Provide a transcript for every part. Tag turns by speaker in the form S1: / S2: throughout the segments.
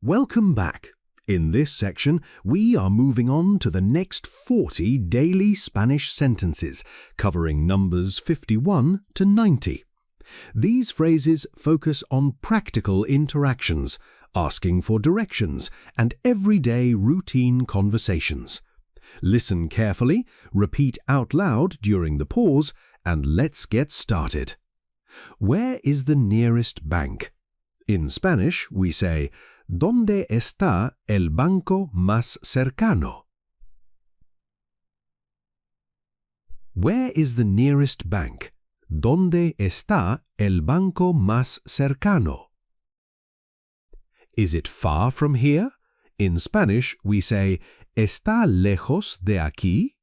S1: Welcome back. In this section, we are moving on to the next 40 daily Spanish sentences, covering numbers 51 to 90. These phrases focus on practical interactions, asking for directions, and everyday routine conversations. Listen carefully, repeat out loud during the pause, and let's get started. Where is the nearest bank? In Spanish, we say, ¿Dónde está el banco más cercano? Where is the nearest bank? ¿Dónde está el banco más cercano? Is it far from here? In Spanish, we say, ¿Está lejos de aquí?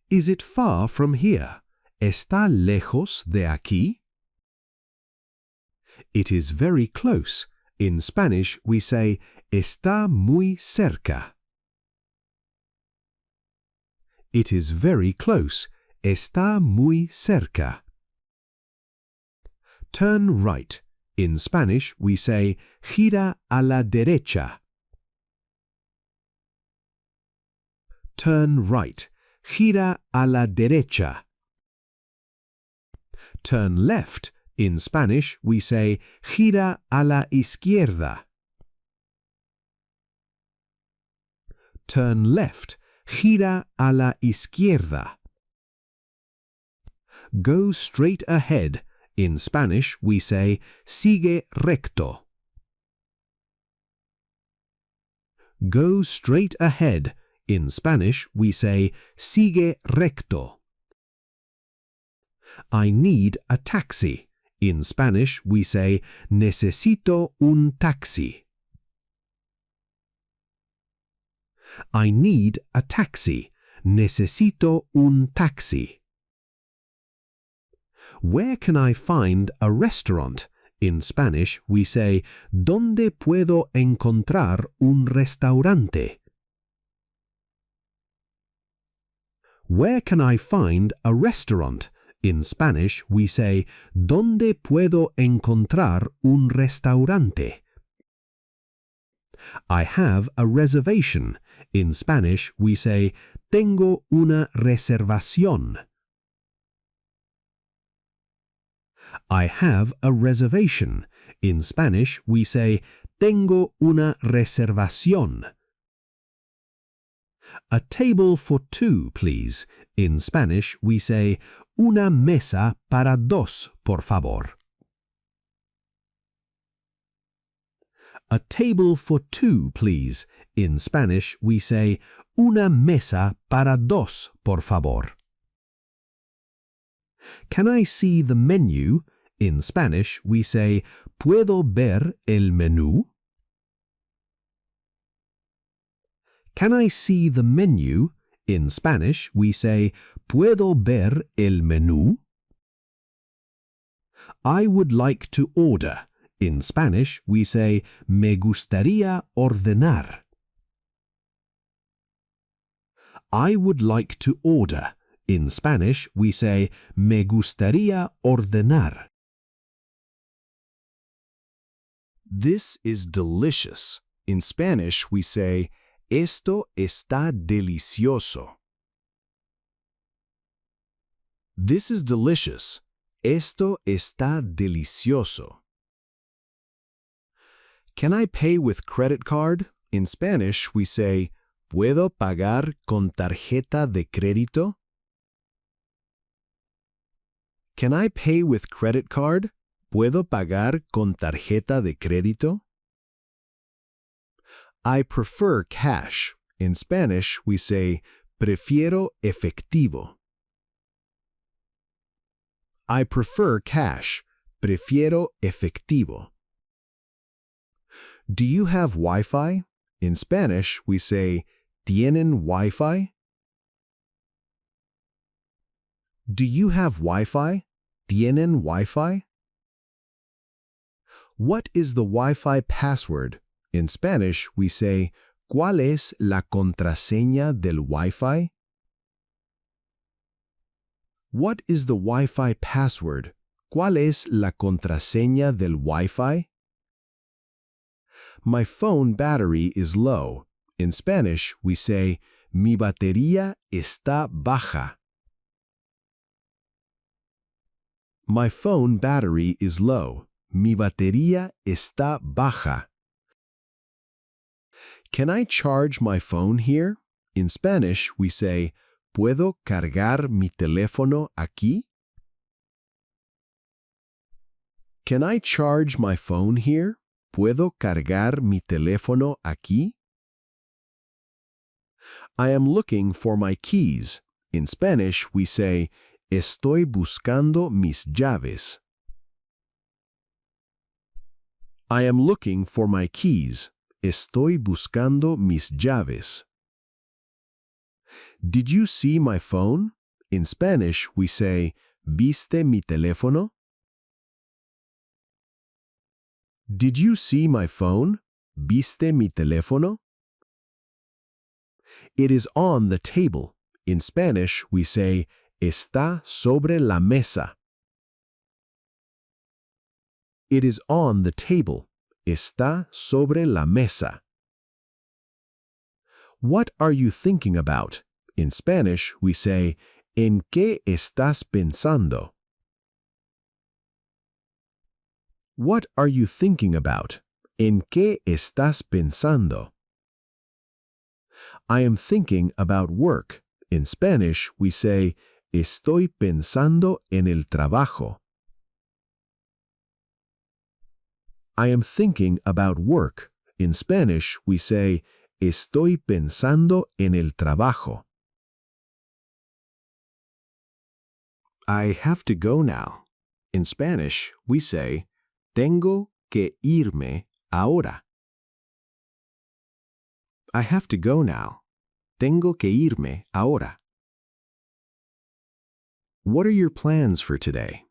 S1: Is it far from here? ¿Está lejos de aquí? It is very close. In Spanish, we say, está muy cerca. It is very close. Está muy cerca. Turn right. In Spanish, we say, gira a la derecha. Turn right. Gira a la derecha. Turn left. In Spanish, we say, gira a la izquierda. Turn left. Gira a la izquierda. Go straight ahead. In Spanish, we say, sigue recto. Go straight ahead. In Spanish, we say, sigue recto. I need a taxi. In Spanish, we say, necesito un taxi. I need a taxi. Necesito un taxi. Where can I find a restaurant? In Spanish, we say, ¿Dónde puedo encontrar un restaurante? Where can I find a restaurant? In Spanish, we say, ¿Dónde puedo encontrar un restaurante? I have a reservation. In Spanish, we say, tengo una reservación. I have a reservation. In Spanish, we say, tengo una reservación. A table for two, please. In Spanish, we say, una mesa para dos, por favor. A table for two, please. In Spanish, we say, una mesa para dos, por favor. Can I see the menu? In Spanish, we say, ¿Puedo ver el menú? Can I see the menu? In Spanish, we say, ¿Puedo ver el menú? I would like to order. In Spanish, we say, me gustaría ordenar. I would like to order. In Spanish, we say, me gustaría ordenar.
S2: This is delicious. In Spanish, we say, esto está delicioso. This is delicious. Esto está delicioso. Can I pay with credit card? In Spanish, we say, ¿Puedo pagar con tarjeta de crédito? Can I pay with credit card? ¿Puedo pagar con tarjeta de crédito? I prefer cash. In Spanish, we say, prefiero efectivo. I prefer cash. Prefiero efectivo. Do you have Wi-Fi? In Spanish, we say, ¿Tienen Wi-Fi? Do you have Wi-Fi? ¿Tienen Wi-Fi? What is the Wi-Fi password? In Spanish, we say, ¿Cuál es la contraseña del Wi-Fi? What is the Wi-Fi password? ¿Cuál es la contraseña del Wi-Fi? My phone battery is low. In Spanish, we say, mi batería está baja. My phone battery is low. Mi batería está baja. Can I charge my phone here? In Spanish, we say, ¿puedo cargar mi teléfono aquí? Can I charge my phone here? ¿Puedo cargar mi teléfono aquí? I am looking for my keys. In Spanish, we say, estoy buscando mis llaves. I am looking for my keys. Estoy buscando mis llaves. Did you see my phone? In Spanish, we say, ¿viste mi teléfono? Did you see my phone? ¿Viste mi teléfono? It is on the table. In Spanish, we say, está sobre la mesa. It is on the table. Está sobre la mesa. What are you thinking about? In Spanish, we say, ¿en qué estás pensando? What are you thinking about? ¿En qué estás pensando? I am thinking about work. In Spanish, we say, estoy pensando en el trabajo. I am thinking about work. In Spanish, we say, estoy pensando en el trabajo. I have to go now. In Spanish, we say, tengo que irme ahora. I have to go now. Tengo que irme ahora. What are your plans for today?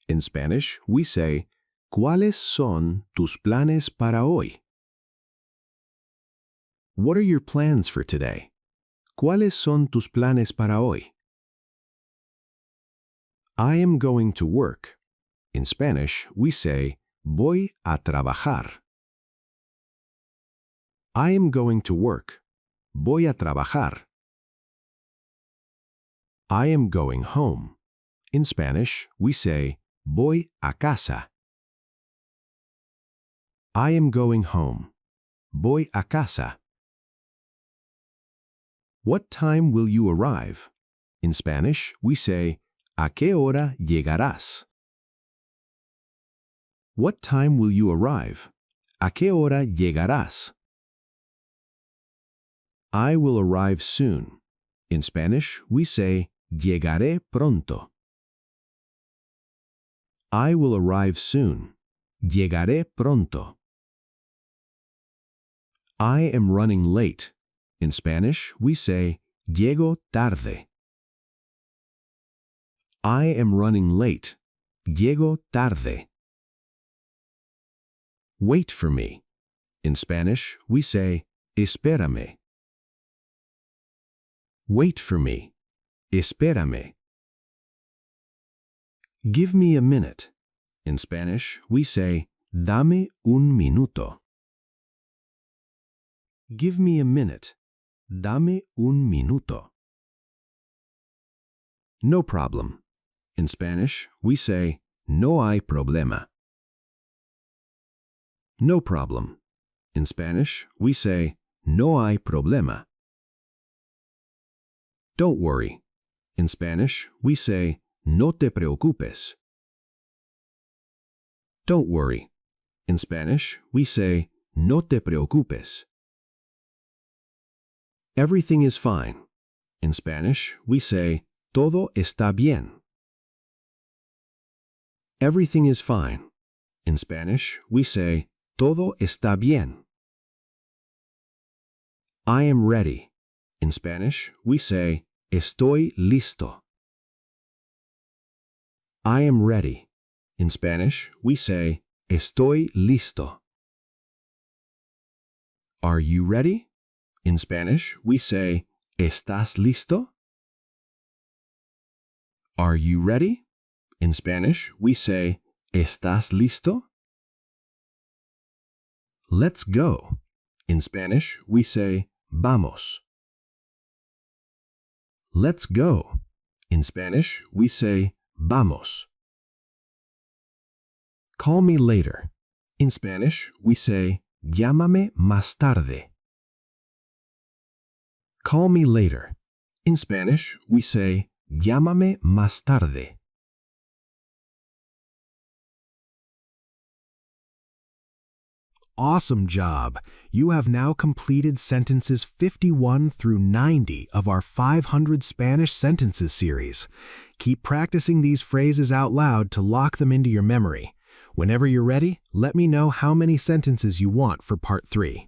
S2: In Spanish, we say, ¿cuáles son tus planes para hoy? What are your plans for today? ¿Cuáles son tus planes para hoy? I am going to work. In Spanish, we say, voy a trabajar. I am going to work. Voy a trabajar. I am going home. In Spanish, we say, voy a casa. I am going home. Voy a casa. What time will you arrive? In Spanish, we say, ¿a qué hora llegarás? What time will you arrive? ¿A qué hora llegarás? I will arrive soon. In Spanish, we say, llegaré pronto. I will arrive soon. Llegaré pronto. I am running late. In Spanish, we say, llego tarde. I am running late. Llego tarde. Wait for me. In Spanish, we say, espérame. Wait for me. Espérame. Give me a minute. In Spanish, we say, dame un minuto. Give me a minute. Dame un minuto. No problem. In Spanish, we say, no hay problema. No problem. In Spanish, we say, no hay problema. Don't worry. In Spanish, we say, no te preocupes. Don't worry. In Spanish, we say, no te preocupes. Everything is fine. In Spanish, we say, todo está bien. Everything is fine. In Spanish, we say, todo está bien. I am ready. In Spanish, we say, estoy listo. I am ready. In Spanish, we say, estoy listo. Are you ready? In Spanish, we say, ¿estás listo? Are you ready? In Spanish, we say, ¿estás listo? Let's go. In Spanish, we say vamos. Let's go. In Spanish, we say vamos. Call me later. In Spanish, we say llámame más tarde. Call me later. In Spanish, we say llámame más tarde.
S1: Awesome job! You have now completed sentences 51 through 90 of our 500 Spanish Sentences series. Keep practicing these phrases out loud to lock them into your memory. Whenever you're ready, let me know how many sentences you want for part 3.